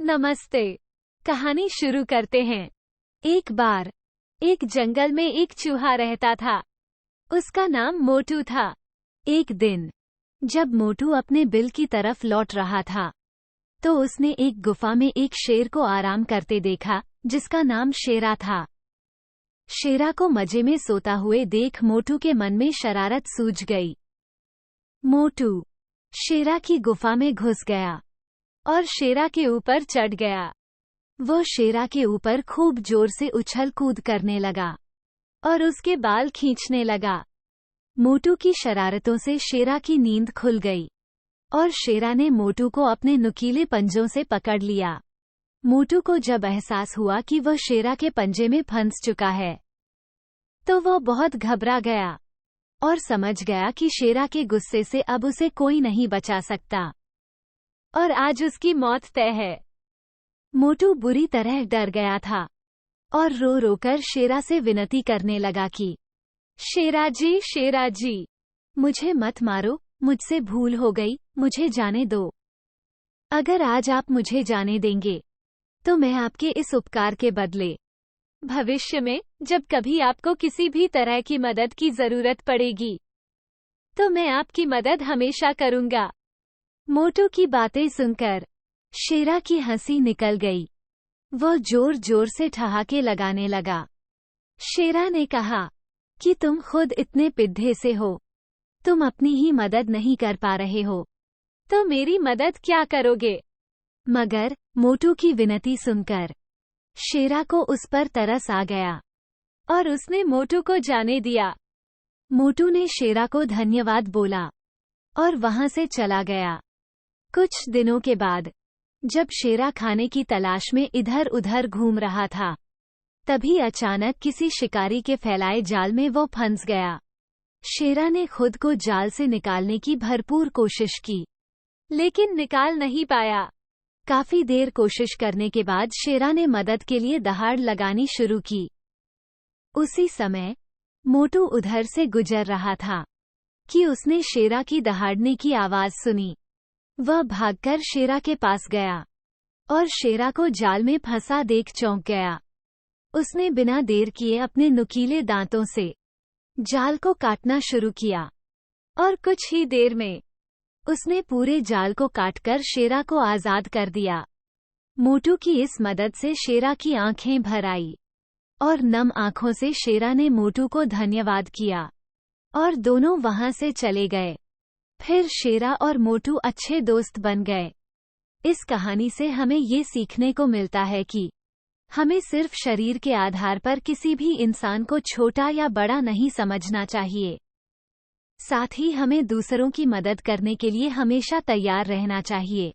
नमस्ते। कहानी शुरू करते हैं। एक बार एक जंगल में एक चूहा रहता था। उसका नाम मोटू था। एक दिन जब मोटू अपने बिल की तरफ लौट रहा था तो उसने एक गुफा में एक शेर को आराम करते देखा जिसका नाम शेरा था। शेरा को मजे में सोता हुए देख मोटू के मन में शरारत सूझ गई। मोटू शेरा की गुफा में घुस गया और शेरा के ऊपर चढ़ गया। वो शेरा के ऊपर खूब जोर से उछल कूद करने लगा और उसके बाल खींचने लगा। मोटू की शरारतों से शेरा की नींद खुल गई और शेरा ने मोटू को अपने नुकीले पंजों से पकड़ लिया। मोटू को जब एहसास हुआ कि वह शेरा के पंजे में फंस चुका है तो वह बहुत घबरा गया और समझ गया कि शेरा के गुस्से से अब उसे कोई नहीं बचा सकता और आज उसकी मौत तय है। मोटू बुरी तरह डर गया था और रो रो कर शेरा से विनती करने लगा कि शेरा जी, मुझे मत मारो, मुझसे भूल हो गई, मुझे जाने दो। अगर आज आप मुझे जाने देंगे तो मैं आपके इस उपकार के बदले भविष्य में जब कभी आपको किसी भी तरह की मदद की जरूरत पड़ेगी तो मैं आपकी मदद हमेशा करूंगा। मोटू की बातें सुनकर शेरा की हंसी निकल गई। वह जोर जोर से ठहाके लगाने लगा। शेरा ने कहा कि तुम खुद इतने पिद्दे से हो, तुम अपनी ही मदद नहीं कर पा रहे हो तो मेरी मदद क्या करोगे। मगर मोटू की विनती सुनकर शेरा को उस पर तरस आ गया और उसने मोटू को जाने दिया। मोटू ने शेरा को धन्यवाद बोला और वहां से चला गया। कुछ दिनों के बाद जब शेरा खाने की तलाश में इधर उधर घूम रहा था तभी अचानक किसी शिकारी के फैलाए जाल में वो फंस गया। शेरा ने खुद को जाल से निकालने की भरपूर कोशिश की लेकिन निकाल नहीं पाया। काफी देर कोशिश करने के बाद शेरा ने मदद के लिए दहाड़ लगानी शुरू की। उसी समय मोटू उधर से गुजर रहा था कि उसने शेरा की दहाड़ने की आवाज सुनी। वह भागकर शेरा के पास गया और शेरा को जाल में फंसा देख चौंक गया। उसने बिना देर किए अपने नुकीले दांतों से जाल को काटना शुरू किया और कुछ ही देर में उसने पूरे जाल को काटकर शेरा को आजाद कर दिया। मोटू की इस मदद से शेरा की आंखें भर आई और नम आंखों से शेरा ने मोटू को धन्यवाद किया और दोनों वहां से चले गए। फिर शेरा और मोटू अच्छे दोस्त बन गए। इस कहानी से हमें ये सीखने को मिलता है कि हमें सिर्फ शरीर के आधार पर किसी भी इंसान को छोटा या बड़ा नहीं समझना चाहिए। साथ ही हमें दूसरों की मदद करने के लिए हमेशा तैयार रहना चाहिए,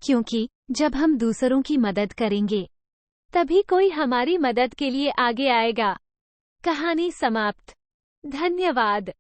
क्योंकि जब हम दूसरों की मदद करेंगे तभी कोई हमारी मदद के लिए आगे आएगा। कहानी समाप्त। धन्यवाद।